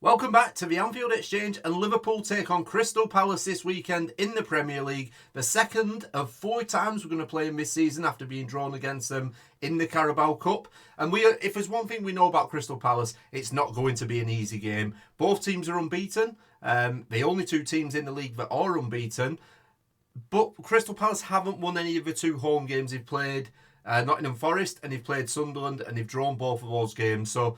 Welcome back to the Anfield Exchange, and Liverpool take on Crystal Palace this weekend in the Premier League. The second of 4 times we're going to play in this season after being drawn against them in the Carabao Cup. And if there's one thing we know about Crystal Palace, it's not going to be an easy game. Both teams are unbeaten. The only 2 teams in the league that are unbeaten. But Crystal Palace haven't won any of the 2 home games they've played. Nottingham Forest, and they've played Sunderland, and they've drawn both of those games. So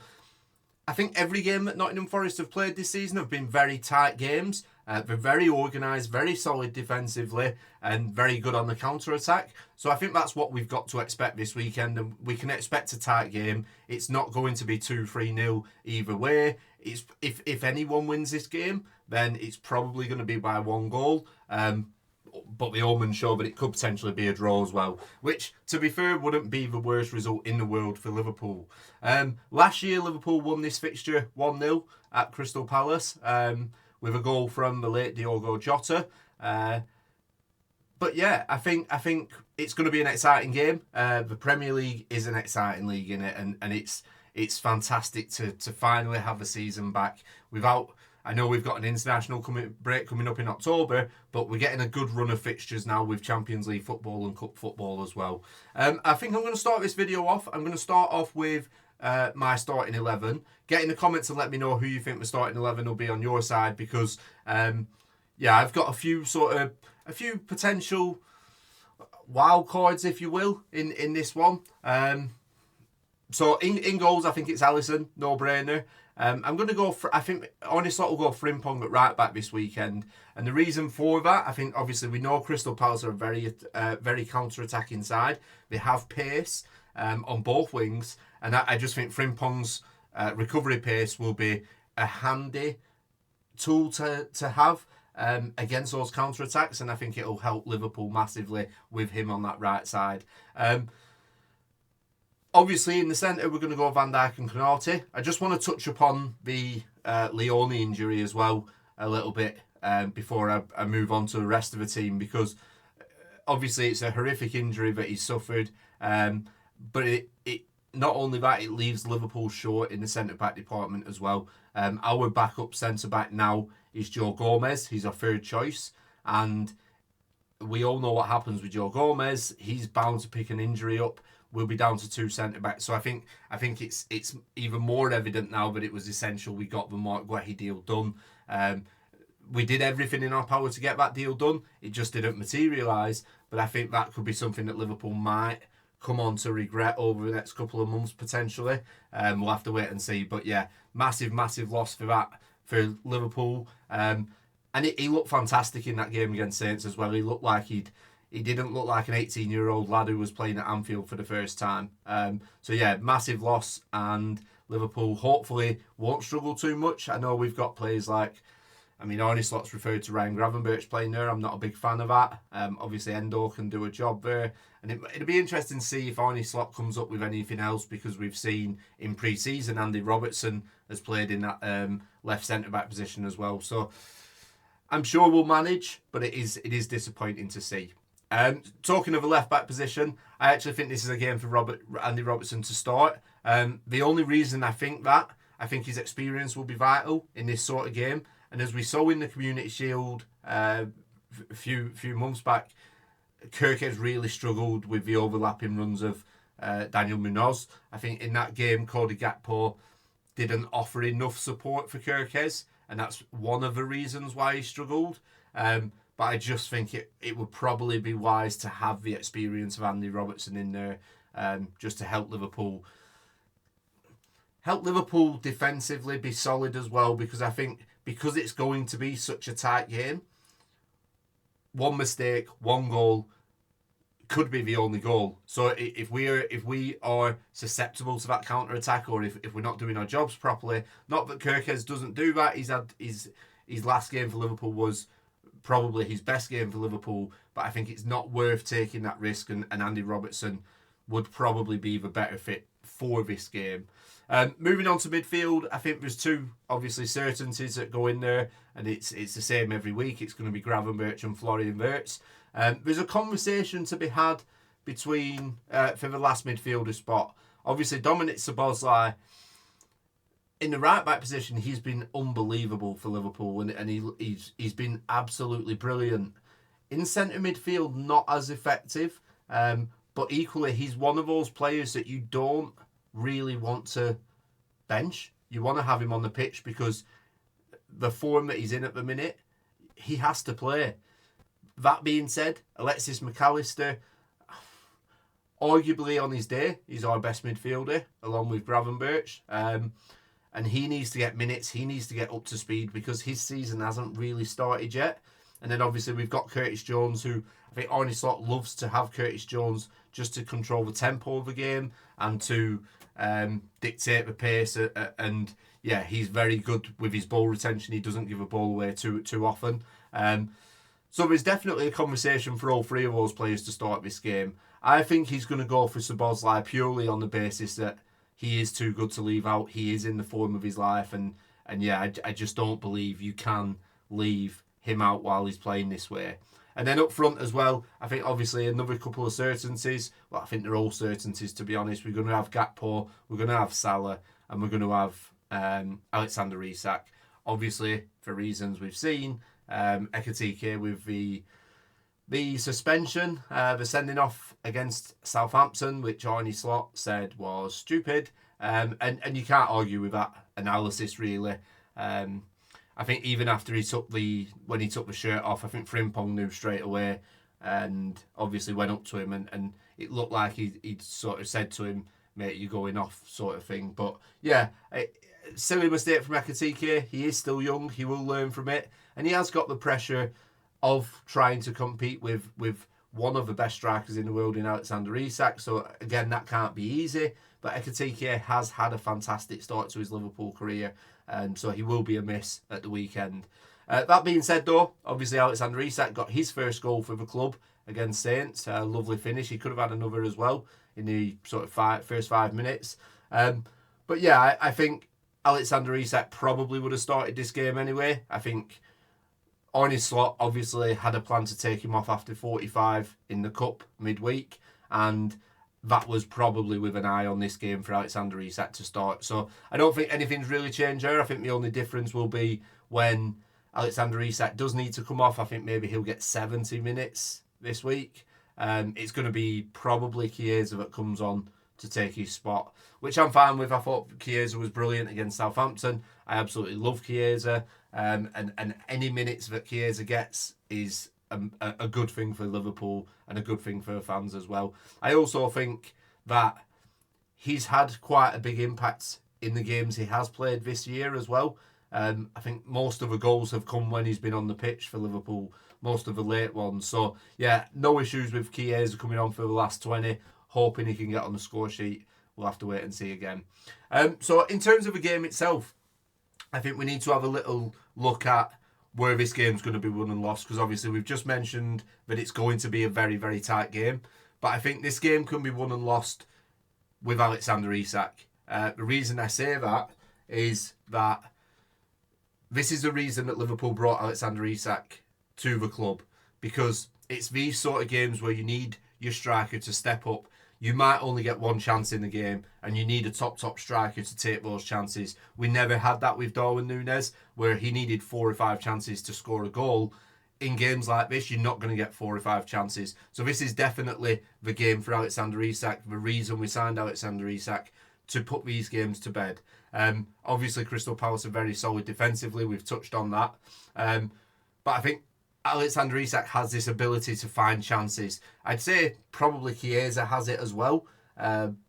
I think every game that Nottingham Forest have played this season have been very tight games. They're very organised, very solid defensively, and very good on the counter-attack. So I think that's what we've got to expect this weekend, and we can expect a tight game. It's not going to be 2-3-0 either way. If anyone wins this game, then it's probably going to be by 1 goal. But the omens show that it could potentially be a draw as well, which, to be fair, wouldn't be the worst result in the world for Liverpool. Last year, Liverpool won this fixture 1-0 at Crystal Palace with a goal from the late Diogo Jota. But yeah, I think it's going to be an exciting game. The Premier League is an exciting league, in it, and it's fantastic to finally have a season back without. I know we've got an international break coming up in October, but we're getting a good run of fixtures now with Champions League football and Cup football as well. I think I'm going to start this video off. I'm going to start off with my starting 11. Get in the comments and let me know who you think the starting 11 will be on your side, because I've got a few potential wild cards, if you will, in this one. So in goals, I think it's Alisson, no brainer. I'm going to go for, I think Arne Slots will go Frimpong at right back this weekend. And the reason for that, I think obviously we know Crystal Palace are a very counter-attacking side. They have pace on both wings. And I just think Frimpong's recovery pace will be a handy tool to have against those counter-attacks. And I think it'll help Liverpool massively with him on that right side. Obviously, in the centre, we're going to go Van Dijk and Konate. I just want to touch upon the Leone injury as well a little bit before I move on to the rest of the team, because obviously it's a horrific injury that he's suffered. But it not only that, it leaves Liverpool short in the centre-back department as well. Our backup centre-back now is Joe Gomez. He's our third choice. And we all know what happens with Joe Gomez. He's bound to pick an injury up. We'll be down to 2 centre-backs. So I think it's even more evident now that it was essential we got the Mark Guehi deal done. We did everything in our power to get that deal done. It just didn't materialise. But I think that could be something that Liverpool might come on to regret over the next couple of months, potentially. We'll have to wait and see. But yeah, massive loss for Liverpool. And he looked fantastic in that game against Saints as well. He looked like he didn't look like an 18-year-old lad who was playing at Anfield for the first time. So yeah, massive loss, and Liverpool hopefully won't struggle too much. I know we've got players like, Arne Slots referred to Ryan Gravenberch playing there. I'm not a big fan of that. Obviously, Endo can do a job there. And it'll be interesting to see if Arne Slots comes up with anything else, because we've seen in pre-season Andy Robertson has played in that left centre-back position as well. So I'm sure we'll manage, but it is disappointing to see. Talking of a left-back position, I actually think this is a game for Andy Robertson to start. The only reason I think his experience will be vital in this sort of game. And as we saw in the Community Shield a few months back, Kirk has really struggled with the overlapping runs of Daniel Munoz. I think in that game, Cody Gakpo didn't offer enough support for Kirkes, and that's one of the reasons why he struggled. But I just think it would probably be wise to have the experience of Andy Robertson in there, just to help Liverpool defensively be solid as well, because I think because it's going to be such a tight game, one mistake, one goal could be the only goal. So if we are susceptible to that counter attack, or if we're not doing our jobs properly, not that Kirkes doesn't do that. He's had his last game for Liverpool was probably his best game for Liverpool, but I think it's not worth taking that risk, and Andy Robertson would probably be the better fit for this game. Moving on to midfield, I think there's 2 obviously certainties that go in there, and it's the same every week. It's going to be Gravenberch and Florian Wirtz. There's a conversation to be had between for the last midfielder spot. Obviously, Dominic Szoboszlai in the right back position, he's been unbelievable for Liverpool, and he's been absolutely brilliant. In centre midfield, not as effective, but equally, he's one of those players that you don't really want to bench. You want to have him on the pitch because the form that he's in at the minute, he has to play. That being said, Alexis McAllister, arguably on his day, he's our best midfielder, along with Gravenberch. And he needs to get minutes. He needs to get up to speed because his season hasn't really started yet. And then obviously we've got Curtis Jones, who I think Arne Slots loves to have Curtis Jones just to control the tempo of the game and to dictate the pace. And yeah, he's very good with his ball retention. He doesn't give a ball away too often. So there's definitely a conversation for all three of those players to start this game. I think he's going to go for Szoboszlai purely on the basis that he is too good to leave out. He is in the form of his life. And yeah, I just don't believe you can leave him out while he's playing this way. And then up front as well, I think obviously another couple of certainties. Well, I think they're all certainties, to be honest. We're going to have Gakpo, we're going to have Salah, and we're going to have Alexander Isak. Obviously, for reasons we've seen, Ekitike with the suspension, the sending off against Southampton, which Arne Slots said was stupid. And you can't argue with that analysis, really. I think even after when he took the shirt off, I think Frimpong knew straight away and obviously went up to him and it looked like he'd sort of said to him, mate, you're going off, sort of thing. But yeah, silly mistake from Ekitike. He is still young. He will learn from it. And he has got the pressure of trying to compete with one of the best strikers in the world in Alexander Isak. So again, that can't be easy. But Ekitike has had a fantastic start to his Liverpool career. So he will be a miss at the weekend. That being said, though, obviously Alexander Isak got his first goal for the club against Saints. Lovely finish. He could have had another as well in the sort of first 5 minutes. But yeah, I think Alexander Isak probably would have started this game anyway. I think Arne Slots obviously had a plan to take him off after 45 in the Cup midweek. And that was probably with an eye on this game for Alexander Isak to start. So I don't think anything's really changed there. I think the only difference will be when Alexander Isak does need to come off. I think maybe he'll get 70 minutes this week. It's going to be probably Chiesa that comes on to take his spot, which I'm fine with. I thought Chiesa was brilliant against Southampton. I absolutely love Chiesa. And any minutes that Chiesa gets is a good thing for Liverpool and a good thing for fans as well. I also think that he's had quite a big impact in the games he has played this year as well. I think most of the goals have come when he's been on the pitch for Liverpool, most of the late ones. So yeah, no issues with Chiesa coming on for the last 20, hoping he can get on the score sheet. We'll have to wait and see again. So in terms of the game itself, I think we need to have a little look at where this game's going to be won and lost, because obviously we've just mentioned that it's going to be a very, very tight game. But I think this game can be won and lost with Alexander Isak. The reason I say that is that this is the reason that Liverpool brought Alexander Isak to the club, because it's these sort of games where you need your striker to step up. You might only get one chance in the game and you need a top striker to take those chances. We never had that with Darwin Núñez, where he needed 4 or 5 chances to score a goal. In games like this, you're not going to get 4 or 5 chances. So this is definitely the game for Alexander Isak, the reason we signed Alexander Isak, to put these games to bed. Obviously, Crystal Palace are very solid defensively. We've touched on that. But I think Alexander Isak has this ability to find chances. I'd say probably Chiesa has it as well.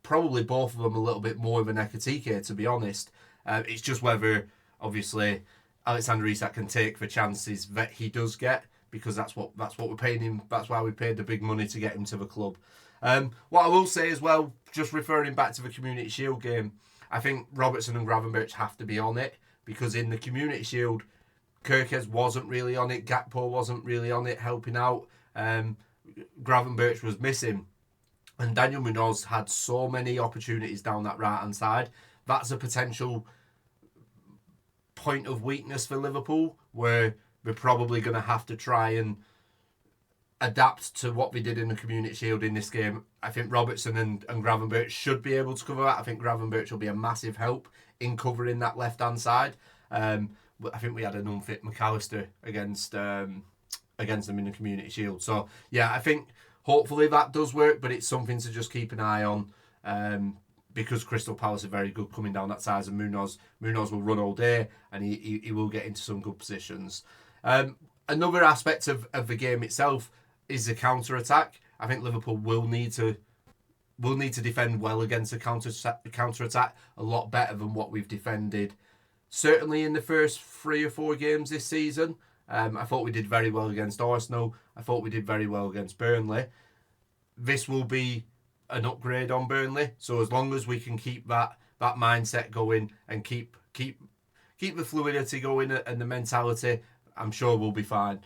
Probably both of them a little bit more than Ekitike, to be honest. It's just whether, obviously, Alexander Isak can take the chances that he does get, because that's what we're paying him. That's why we paid the big money to get him to the club. What I will say as well, just referring back to the Community Shield game, I think Robertson and Gravenberch have to be on it, because in the Community Shield, Kirkes wasn't really on it, Gakpo wasn't really on it, helping out. Gravenberch was missing. And Daniel Munoz had so many opportunities down that right-hand side. That's a potential point of weakness for Liverpool, where we're probably going to have to try and adapt to what we did in the Community Shield in this game. I think Robertson and Gravenberch should be able to cover that. I think Gravenberch will be a massive help in covering that left-hand side. I think we had an unfit McAllister against them in the Community Shield. So, yeah, I think hopefully that does work, but it's something to just keep an eye on because Crystal Palace are very good coming down that side, and Munoz will run all day, and he will get into some good positions. Another aspect of the game itself is the counter-attack. I think Liverpool will need to defend well against the counter-attack, a lot better than what we've defended. Certainly in the first 3 or 4 games this season. I thought we did very well against Arsenal. I thought we did very well against Burnley. This will be an upgrade on Burnley. So as long as we can keep that mindset going and keep the fluidity going and the mentality, I'm sure we'll be fine.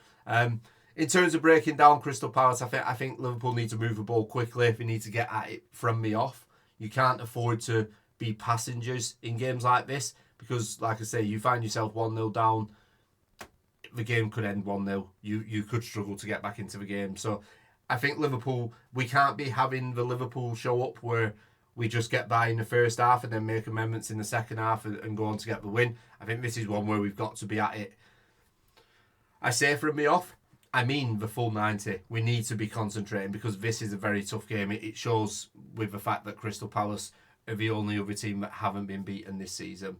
In terms of breaking down Crystal Palace, I think Liverpool need to move the ball quickly if we need to get at it from the off. You can't afford to be passengers in games like this because, like I say, you find yourself 1-0 down, the game could end 1-0. You could struggle to get back into the game. So I think Liverpool, we can't be having the Liverpool show up where we just get by in the first half and then make amendments in the second half and go on to get the win. I think this is one where we've got to be at it. I say from me off, I mean the full 90. We need to be concentrating because this is a very tough game. It shows with the fact that Crystal Palace are the only other team that haven't been beaten this season.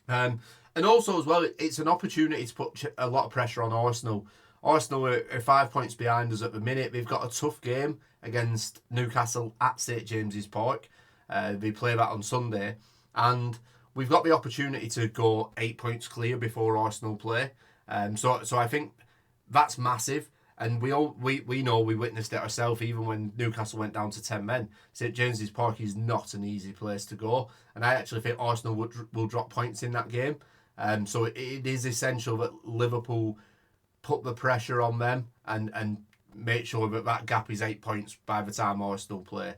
And also as well, it's an opportunity to put a lot of pressure on Arsenal. Arsenal are 5 points behind us at the minute. They've got a tough game against Newcastle at St James's Park. They play that on Sunday. And we've got the opportunity to go 8 points clear before Arsenal play. So I think that's massive, and we know we witnessed it ourselves even when Newcastle went down to 10 men. St James's Park is not an easy place to go, and I actually think Arsenal will drop points in that game. So it is essential that Liverpool put the pressure on them and make sure that gap is 8 points by the time Arsenal play.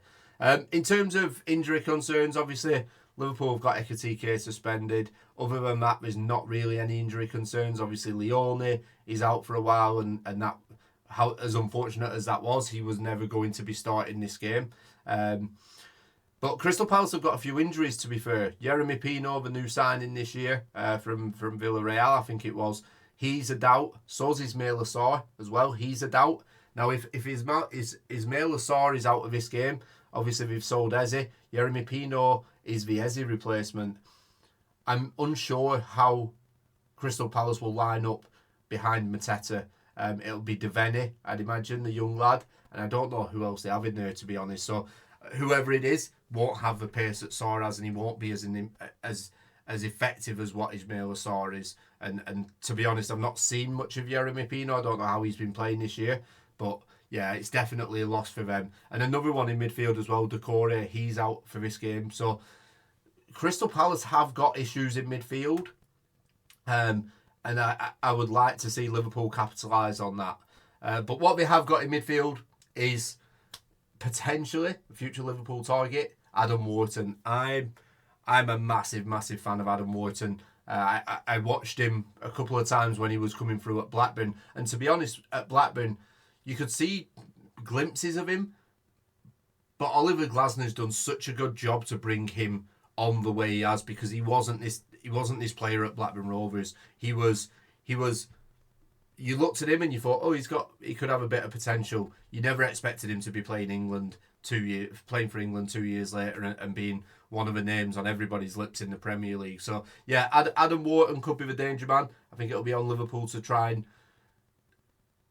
In terms of injury concerns, obviously Liverpool have got Ekitike suspended. Other than that, there's not really any injury concerns. Obviously, Leone is out for a while, and that, how as unfortunate as that was, he was never going to be starting this game. But Crystal Palace have got a few injuries, to be fair. Yeremy Pino, the new signing this year from Villarreal, I think it was, he's a doubt. So's Ismail Assar as well. He's a doubt. Now, if Ismail Assar is out of this game, obviously we've sold Eze. Yeremy Pino is the Eze replacement. I'm unsure how Crystal Palace will line up behind Mateta. It'll be Devaney, I'd imagine, the young lad, and I don't know who else they have in there, to be honest. So whoever it is won't have the pace that Sarr has, and he won't be as effective as what Ismail Assar is. And to be honest, I've not seen much of Yeremy Pino. I don't know how he's been playing this year, but yeah, it's definitely a loss for them. And another one in midfield as well, Decore, he's out for this game. So Crystal Palace have got issues in midfield, and I would like to see Liverpool capitalise on that. But what they have got in midfield is potentially a future Liverpool target, Adam Wharton. I'm a massive fan of Adam Wharton. I watched him a couple of times when he was coming through at Blackburn, and to be honest, at Blackburn, you could see glimpses of him, but Oliver Glasner's done such a good job to bring him on the way he has, because he wasn't this player at Blackburn Rovers. He was. You looked at him and you thought, oh, he could have a bit of potential. You never expected him to be playing for England 2 years later and being one of the names on everybody's lips in the Premier League. So yeah, Adam Wharton could be the danger man. I think it'll be on Liverpool to try and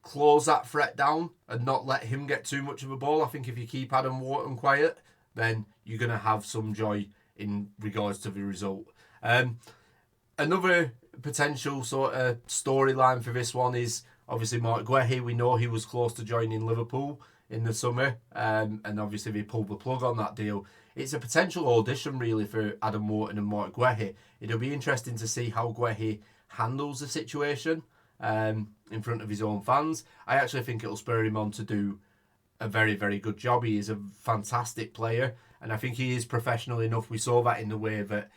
close that threat down and not let him get too much of a ball. I think if you keep Adam Wharton quiet, then you're going to have some joy in regards to the result. Another potential sort of storyline for this one is obviously Mark Guehi. We know he was close to joining Liverpool in the summer, and obviously they pulled the plug on that deal. It's a potential audition really for Adam Wharton and Mark Guehi. It'll be interesting to see how Guehi handles the situation in front of his own fans. I actually think it'll spur him on to do a very, very good job. He is a fantastic player, and I think he is professional enough. We saw that in the way that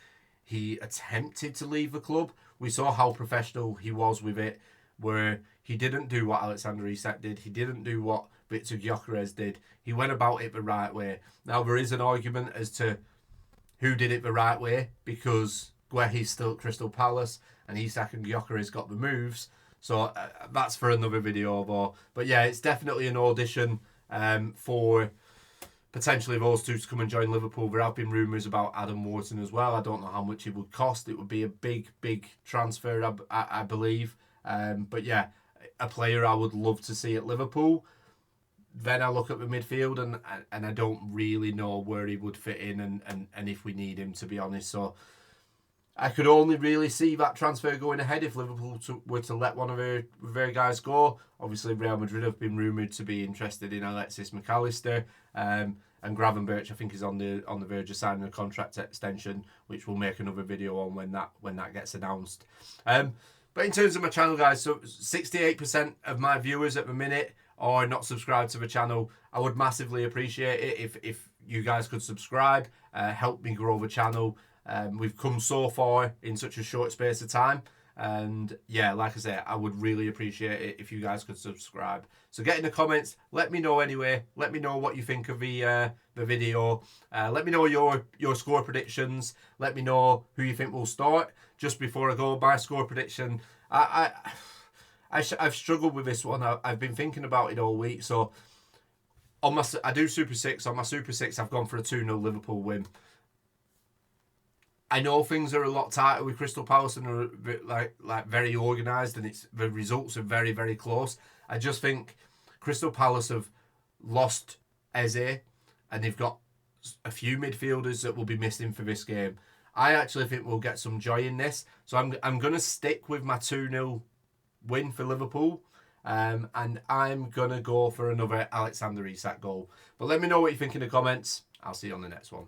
he attempted to leave the club. We saw how professional he was with it where he didn't do what Alexander Isak did. He didn't do what Victor Gyökeres did. He went about it the right way. Now, there is an argument as to who did it the right way, because Guehi's still at Crystal Palace and Isak and Gyökeres got the moves. So that's for another video. But yeah, it's definitely an audition for potentially those two to come and join Liverpool. There have been rumours about Adam Wharton as well. I don't know how much it would cost. It would be a big transfer, I believe. But yeah, a player I would love to see at Liverpool. Then I look at the midfield and I don't really know where he would fit in and if we need him, to be honest. So I could only really see that transfer going ahead if Liverpool were to let one of their guys go. Obviously, Real Madrid have been rumoured to be interested in Alexis McAllister. And Gravenberch, I think, is on the verge of signing a contract extension, which we'll make another video on when that gets announced. But in terms of my channel, guys, so 68% of my viewers at the minute are not subscribed to the channel. I would massively appreciate it if you guys could subscribe, help me grow the channel. We've come so far in such a short space of time, and yeah, like I say, I would really appreciate it if you guys could subscribe. So get in the comments, let me know anyway. Let me know what you think of the video. Let me know your score predictions. Let me know who you think will start. Just before I go, my score prediction, I've struggled with this one. I've been thinking about it all week. So I do Super 6. On my Super 6, I've gone for a 2-0 Liverpool win. I know things are a lot tighter with Crystal Palace and are like very organised, and the results are very, very close. I just think Crystal Palace have lost Eze, and they've got a few midfielders that will be missing for this game. I actually think we'll get some joy in this. So I'm going to stick with my 2-0 win for Liverpool. And I'm going to go for another Alexander Isak goal. But let me know what you think in the comments. I'll see you on the next one.